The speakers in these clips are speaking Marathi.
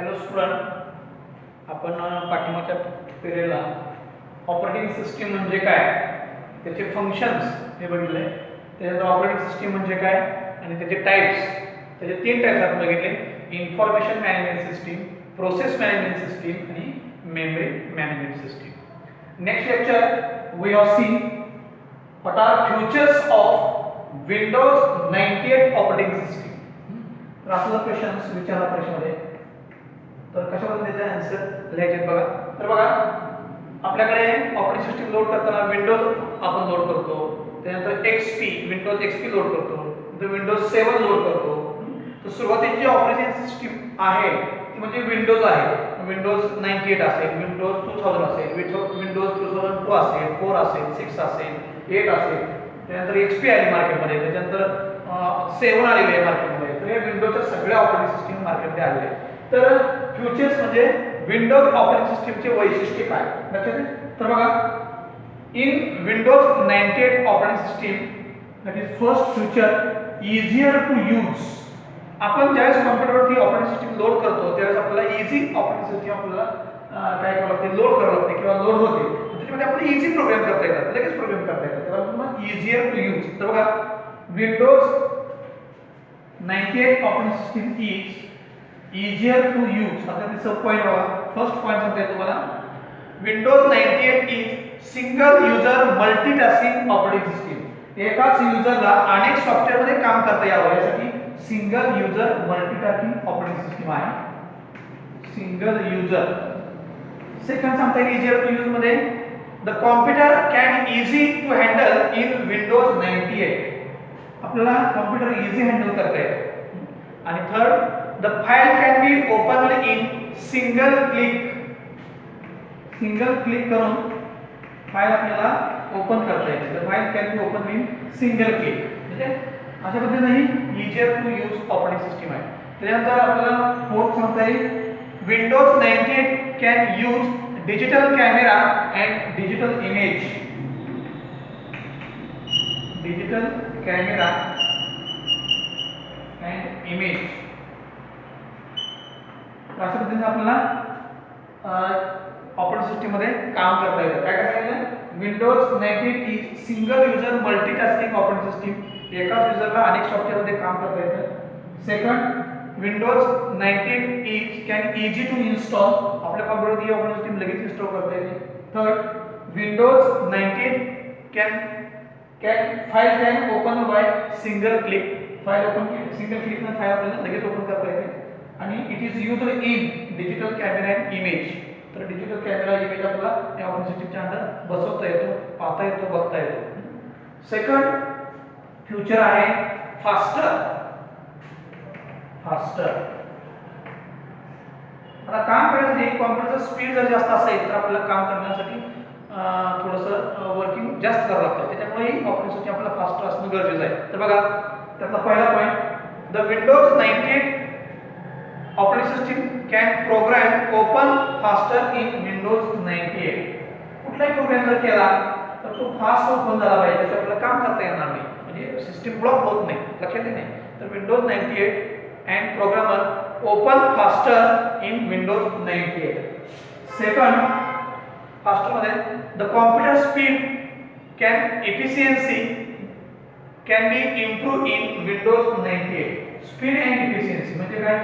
हॅलो स्टुडंट, आपण पाठीमागच्या पिरियडला ऑपरेटिंग सिस्टीम म्हणजे काय, त्याचे फंक्शन्स हे बघितले. त्याच्यानंतर ऑपरेटिंग सिस्टीम म्हणजे काय आणि त्याचे टाइप्स, त्याचे 3 टाइप्स आपण बघितले: information management system, process management system आणि memory management system. Next lecture we have seen what are futures of Windows 98 operating system. तर असं जर क्वेश्चन्स विचारला परीक्षेमध्ये तर कशामध्ये त्याचे आन्सर लिहायचे बघा. तर बघा, आपल्याकडे ऑपरेटिंग सिस्टीम लोड करताना विंडोज आपण लोड करतो, त्यानंतर एक्सपी विंडोज एक्सपी लोड करतो, नंतर विंडोज 7 लोड करतो. तर सुरुवातीची जी ऑपरेटिंग सिस्टीम आहे ती म्हणजे विंडोज आहे. विंडोज 98 असेल, विंडोज 2000 असेल, विंडोज 2002 असेल, 4 असेल, 6 असेल, 8 असेल. त्यानंतर एक्सपी आली मार्केटमध्ये, त्याच्यानंतर 7 आलेली आहे मार्केटमध्ये. तर हे विंडोजच्या सगळ्या ऑपरेटिंग सिस्टीम मार्केटमध्ये आलेले आहेत. तर फ्युचर्स म्हणजे विंडोज ऑपरेटिंग सिस्टीमचे वैशिष्ट्य काय लक्षात आहे. तर बघा, in Windows 98 operating system that is first feature easier to use. आपण ज्यावेळेस कॉम्प्युटरवरती ऑपरेटिंग सिस्टीम लोड करतो त्यावेळेस आपल्याला इझी ऑपरेटिंग सिस्टीम आपल्याला काय करावं लागते, लोड करावं लागते किंवा लोड होते. त्याच्यामध्ये आपल्याला इझी प्रोग्राम करता येतात, लगेच प्रोग्राम करता येतात, त्याला आपण इझियर टू यूज. तर बघा, Windows 98 operating system is easier to use. आता ते सब पॉइंट बघा, फर्स्ट पॉइंट सांगते तुम्हाला. Windows 98 is single user multitasking operating system. एकाच युजरला अनेक सॉफ्टवेअर मध्ये काम करता यावं यासाठी single user multitasking operating system आहे. Single user. सेकंड सांगता येईल इझियर टू यूज मध्ये, the computer can easy to handle in Windows 98. आपल्याला कॉम्प्युटर इझी हँडल करता येते. आणि third, the file can be opened in single click. Single click करून फाईल आपल्याला ओपन करता येते. the file can be opened in single click. ठीक आहे, अशा पद्धतीने ही easier to use operating system आहे. त्यानंतर आपल्याला फोर्थ सांगता येईल, Windows 98 can use digital camera and digital image. Digital camera and image. अशा पद्धतीने आपल्याला ऑपरेटिंग सिस्टीम मध्ये काम करता येतं. काय काय सांगितलं, Windows 98 is single user multitasking operating system. एकाच युजरला अनेक सॉफ्टवेअर मध्ये काम करता येतं. Second, Windows 98 is can easy to install. आपल्या कॉम्प्युटरवर ही ऑपरेटिंग सिस्टीम लगेच इन्स्टॉल करता येते. Third, Windows 98 can file can open by single click. File open केली, सिंगल क्लिक ने फाईल आपल्याला लगेच ओपन करता येते. आणि it is used in digital camera and image. तर डिजिटल कॅमेरा इमेज आपल्याला या ऑपरेटिंग सिस्टीमच्या अंडर बसवता येतो, पाहता येतो, बघता येतो. सेकंड फ्युचर आहे फास्टर. फास्टर. आता काम करण्यासाठी कॉम्प्युटरचा स्पीड जर जास्त असेल तर आपल्याला काम करण्यासाठी थोडंसं वर्किंग जास्त करावं लागतं. त्याच्यामुळे ही ऑपरेटिंग सिस्टीम आपल्याला फास्टर असणं गरजेचं आहे. तर बघा, त्यातला पहिला point, the Windows 98 operating system can program open faster in Windows 98. कुठलाही प्रोग्राम जर केला तर तो फास्ट ओपन झाला पाहिजे, त्याचं आपल्याला काम करता येणार नाही, म्हणजे सिस्टीम ब्लॉक होत नाही. लक्षात येते. तर Windows 98 and programmer open faster in Windows 98. Second, faster मध्ये the computer speed can efficiency can be improve in Windows 98. Speed and efficiency म्हणजे काय,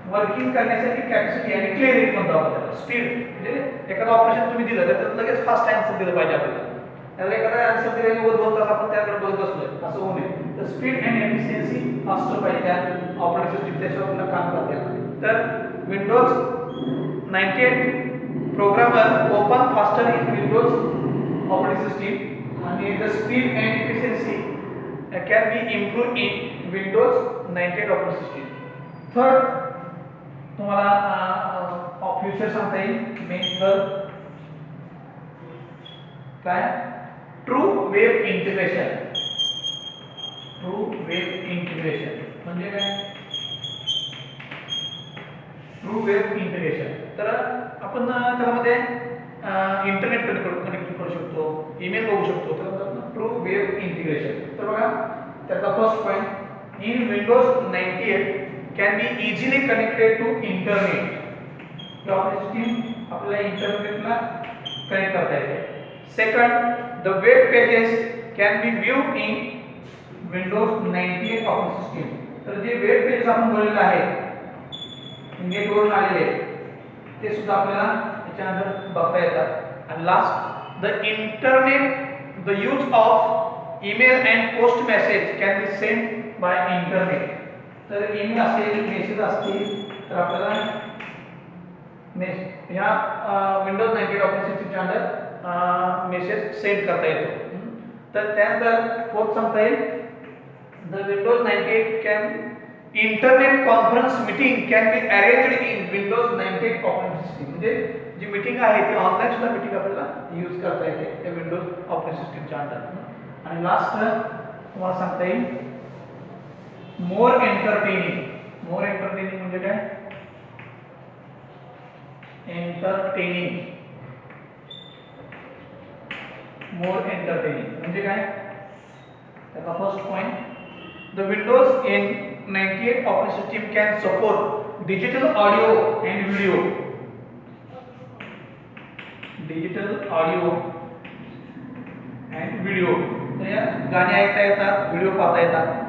वर्किंग करण्यासाठी कॅपॅसिटी आणि क्लिअरिटी म्हणतो आपण त्याला. स्पीड म्हणजे एखादं ऑपरेशन तुम्ही दिलं तर लगेच फास्ट आन्सर दिलं पाहिजे आपल्याला. त्याला एखादा आन्सर दिले व 2 तास आपण त्याकडे बघत बसलोय असं होऊ नये. तर स्पीड अँड एफिशियन्सी फास्टर पाहिजे त्या ऑपरेटिंग सिस्टीम, त्याशिवाय आपल्याला काम करता येईल. तर Windows 98 programmer open faster in Windows operating system आणि the speed and efficiency can be improve in Windows 98 operating system. Third, तुम्हाला फ्युचर सांगता येईल मेथड काय, true web integration. True web integration म्हणजे काय, ट्रू वेब इंटिग्रेशन. तर आपण त्यामध्ये इंटरनेट कनेक्ट करू शकतो, ईमेल बघू शकतो. तर ट्रू वेब इंटिग्रेशन. तर बघा, त्याचा first point, in Windows 98 can be easily connected to internet. ही ऑपरेटिंग सिस्टीम आपल्याला इंटरनेटला कनेक्ट करता येते. Second, the web pages can be viewed in Windows 98 operating system. तर जे वेब पेज आपण बोललेलं आहे नेटवरून आलेले ते सुद्धा आपल्याला याच्या अंदर बघता येतात. आणि last, the internet, the use of email and post message can be send by internet. तर ईमेल असेल, मेसेज असतील तर आपल्याला ह्या विंडोज 98 ऑपरेटिंग सिस्टीमच्या अंदर मेसेज सेंड करता येतो. तर त्यानंतर फोर्थ सांगता येईल, the Windows 98 can internet conference meeting can be arranged in Windows 98 operating system. म्हणजे जी मीटिंग आहे ती ऑनलाईन सुद्धा मीटिंग आपल्याला यूज करता येते त्या विंडोज ऑपरेटिंग सिस्टीमच्या अंडर. आणि लास्ट तुम्हाला सांगता येईल मोर एंटरटेनिंग. मोर एंटरटेनिंग म्हणजे काय? एंटरटेनिंग, मोर एंटरटेनिंग म्हणजे काय? त्याचा first point, the Windows in 98 operating system can support digital audio and video. Digital audio and video, गाणे ऐकता येतात, व्हिडिओ पाहता येतात.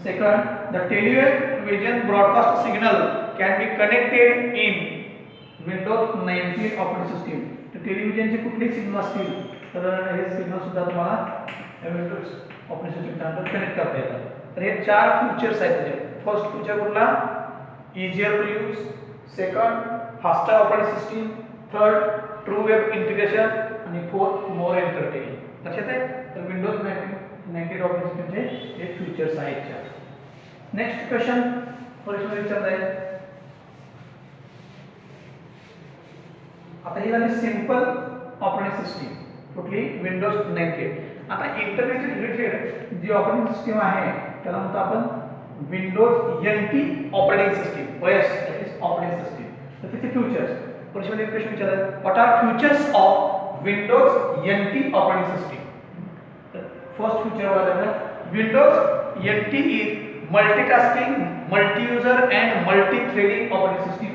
Second, the television broadcast signal can be connected in Windows 98 operating system. तर टेलिव्हिजनचे कुठले सिग्नल असतील तर हे सिग्नल सुद्धा तुम्हाला विंडोज ऑपरेटिंग सिस्टीमच्या अंदर कनेक्ट करता येतात. तर हे 4 फीचर्स आहेत त्याचे. फर्स्ट फीचर कुठला? Easier to use. Second, faster operating system. Third, true web integration. आणि फोर्थ, मोर एंटरटेनिंग. लक्षात आहे? तर विंडोज 98 ऑपरेटिंग सिस्टीमचे हे फीचर्स आहेत. नेक्स्ट क्वेश्चन परीक्षेमध्ये विचारता येईल. आता ही झाली सिंपल ऑपरेटिंग सिस्टीम, कुठली? विंडोज 98. आता इंटरनेट रिलेटेड जी ऑपरेटिंग सिस्टीम आहे त्याला म्हणतो आपण Windows NT operating system, OS that is operating system. तर त्याचे फीचर्स परीक्षेमध्ये क्वेश्चन विचारतात, what are features of Windows NT operating system. तर फर्स्ट फीचर बघा, Windows NT is multitasking, multi user and multi threading operating system.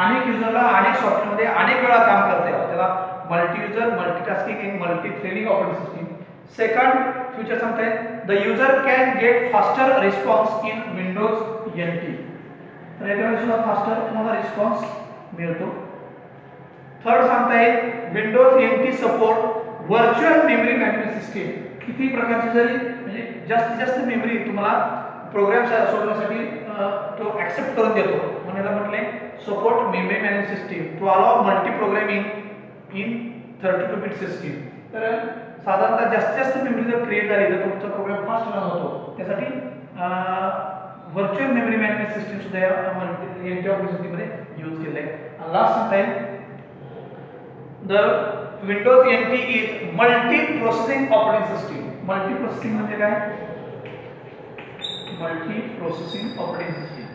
अनेक युजरला अनेक सॉफ्टवेअरमध्ये अनेक वेळा काम करता येतं, त्याला multi user, multitasking and multi threading operating system. Second feature सांगताय, the user can get faster response in Windows NT. तर याच्यामध्ये सुद्धा फास्टर तुम्हाला रिस्पॉन्स मिळतो. थर्ड सांगताय, Windows NT support virtual memory management system. किती प्रकारची जरी म्हणजे जास्तीत जास्त मेमरी तुम्हाला प्रोग्राम सोडवण्यासाठी तो ऍक्सेप्ट करून देतो. म्हणून याला म्हटले support memory management system to allow multi programming in 32 bit system. तर साधारणतः जास्तीत जास्त मेमरी जर क्रिएट झाली तर तुमचा प्रोग्राम फास्ट रन होतो. त्यासाठी व्हर्च्युअल मेमरी मॅनेजमेंट सिस्टीम सुद्धा या एनटी ऑपरेटिंग सिस्टीममध्ये यूज केलं आहे. लास्ट सांगताय, the Windows NT is multi processing operating system. Multi processing म्हणजे काय? Multi processing operating system.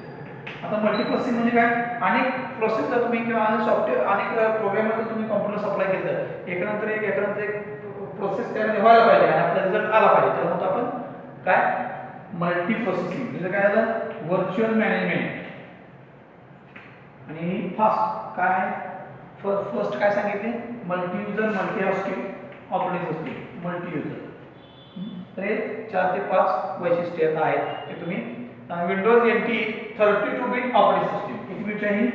आता मल्टी प्रोसेसिंग म्हणजे काय? अनेक प्रोसेस जर तुम्ही किंवा अनेक सॉफ्टवेअर, अनेक प्रोग्राम जर तुम्ही कॉम्प्युटर सप्लाय केलं तर एकानंतर एक प्रोसेस त्यामध्ये व्हायला पाहिजे आणि आपला रिझल्ट आला पाहिजे. त्याला म्हणतो आपण काय? Multi processing. म्हणजे काय झालं? Virtual management. आणि फास्ट काय? फर्स्ट काय सांगितले? Multi user, multi hosting operating system, multi user. तर हे 4 ते 5 वैशिष्ट्ये आहेत की तुम्ही Windows NT 32 bit operating system. किती बिट आहे?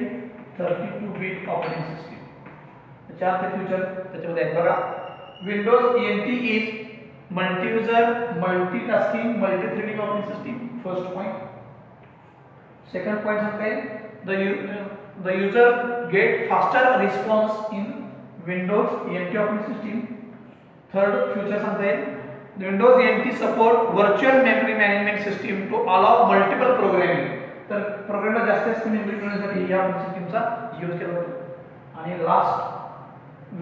32 बिट ऑपरेटिंग सिस्टीम. 4 ते फ्यूचर त्याच्यामध्ये आहेत बघा. Windows NT is multi user, multitasking, multi threading operating system. First point. Second point सांगताय, the user get faster response in Windows NT operating system. Third feature सांगता येईल, Windows NT support virtual memory management system to allow multiple programming. तर प्रोग्रामला जास्त मेमरी मिळण्यासाठी या सिस्टीमचा यूज केला जातो. आणि last,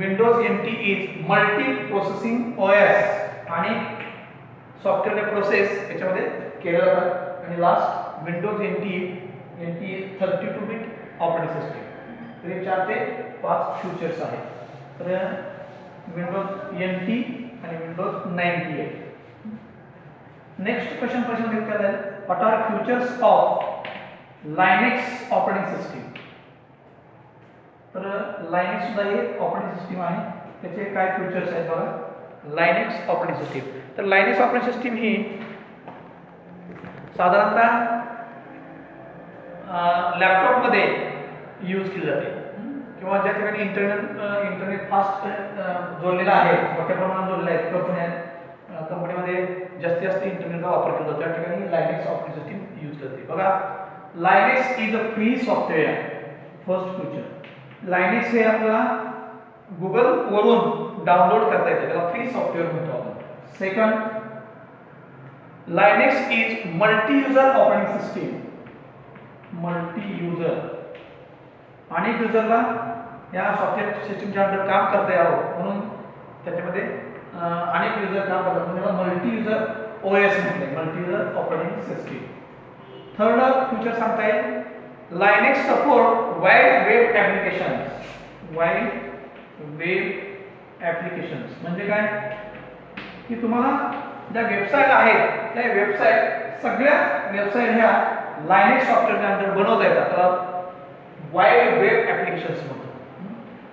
Windows NT is multi processing OS. आणि सॉफ्टवेअर प्रोसेस याच्यामध्ये केल्या जातात. आणि last, Windows NT is 32 bit operating system. तर हे 4 ते 5 फीचर्स आहेत. तर विंडोज एनटी आणि विंडोज 98. नेक्स्ट क्वेश्चन काय आहे? What are features of Linux operating system. तर लायनेक्स सुद्धा एक ऑपरेटिंग सिस्टीम आहे. त्याचे काय फीचर्स आहेत बघा. लायनेक्स ऑपरेटिंग सिस्टीम. तर लायनेक्स ऑपरेटिंग सिस्टीम ही साधारणतः लॅपटॉपमध्ये यूज केली जाते किंवा ज्या ठिकाणी इंटरनेट फास्ट जोडलेला आहे, मोठ्या प्रमाणात जोडलेला आहे, कंपनीमध्ये जास्तीत जास्त इंटरनेटचा वापर केला जातो, त्या ठिकाणी लायनेक्स ऑपरेटिंग सिस्टीम यूज करते. बघा, Linux is a free software. First feature, Linux हे आपल्याला गुगल वरून डाउनलोड करता येते, त्याला फ्री सॉफ्टवेअर म्हणतो आपण. Second, Linux is multi user operating system. Multi user, अनेक युजरला या सॉफ्टवेअर सिस्टीमच्या अंडर काम करता यावं म्हणून त्याच्यामध्ये अनेक युजर काम करतात, म्हणजे त्याला मल्टी युजर ओएस म्हटले, multi user operating system. Third feature सांगता येईल, Linux support wide web applications. Wide web applications म्हणजे काय की तुम्हाला ज्या वेबसाईट आहेत त्या वेबसाईट, सगळ्या वेबसाईट ह्या लायनेक्स सॉफ्टवेअरच्या अंडर बनवता येतात, त्याला वाइड वेब ॲप्लिकेशन्स म्हणतात.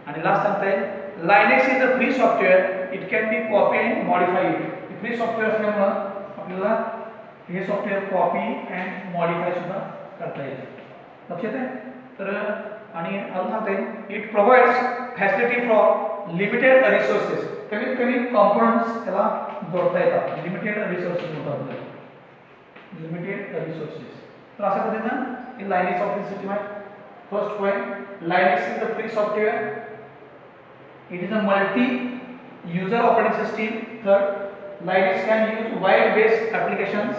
आणि लास्ट सांगता येईल, Linux is a free software, it can be copy and modify. Free software असल्यामुळं आपल्याला हे सॉफ्टवेअर कॉपी अँड मॉडिफाय सुद्धा करता येते. लक्षात आहे. तर आणि अजून सांगता येईल, it provides facility for limited resources. कमीत कमी कॉम्पोनंट्स त्याला जोडता येतात. लिमिटेड रिसोर्सेस म्हणतात, लिमिटेड रिसोर्सेस. तर अशा पद्धतीनं ही लायनेक्स ऑपरेटिंग सिस्टीम आहे. First point, Linux is a free software, it is a multi user operating system. Third, Linux can use wide-based applications.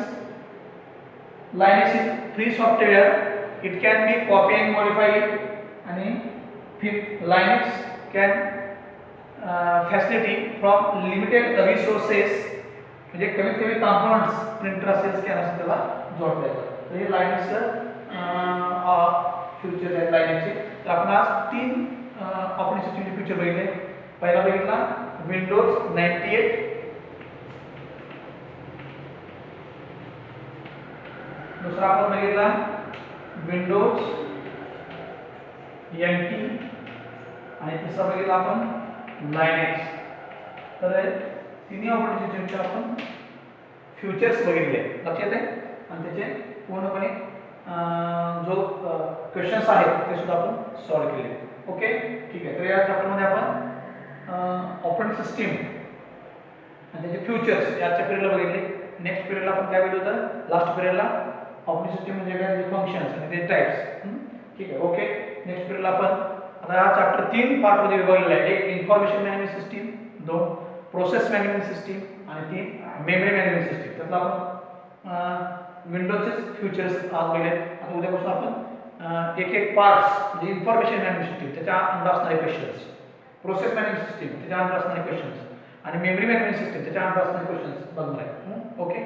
Linux is free software. It can be copied and modified. And fifth, Linux can facility from limited resources. म्हणजे कमीत कमी कंपोनेंट्स, प्रिंटर असेल, स्कॅनर असेल, त्याला जोडता येतात. तर हे लायनेक्सचं फ्युचर आहे लायनेक्सचे. तर आपण आज 3 ऑपरेटिंग सिस्टीमचे फ्युचर बघितले. पहिला बघितला विंडोज 98, दूसरा आपण बघितला विंडोज NT आणि तिसरा बघितला आपण लायनेक्स. तर तिन्ही ऑपरेटिंग सिस्टीमचे आपण फ्युचर्स बघितले, लक्षात आहे. आणि त्याचे पूर्णपणे जो क्वेश्चन्स आहेत ते सुद्धा आपण सॉल्व केले. ओके, ठीक आहे. तर या चॅप्टरमध्ये आपण ऑपरेटिंग सिस्टीम आणि त्याचे फ्युचर्स याच्या पिरियडला बघितले. नेक्स्ट पिरियडला आपण काय बघितलं होतं, लास्ट पिरियडला ऑपरेटिंग सिस्टीम म्हणजे काय, फंक्शन्स आणि ते टाइप्स. ठीक आहे. ओके, नेक्स्ट पिरियडला आपण आता हा चॅप्टर 3 पार्टमध्ये विभागलेला आहे. एक information management system, 2 process management system आणि 3 मेमरी मॅनेजमेंट सिस्टीम. त्यातला आपण विंडोजचे फ्युचर्स आज बघितले. आता उद्यापासून आपण एक पार्ट्स म्हणजे इन्फॉर्मेशन मॅनेजमेंट सिस्टीम त्याच्या अंडर असणारे क्वेश्चन्स, प्रोसेस मॅनेजमेंट सिस्टीम त्याच्या अंडर असणारे क्वेश्चन्स आणि मेमरी मॅनेजमेंट सिस्टीम त्याच्या अंडर असणारे क्वेश्चन्स बघणार आहे. ओके.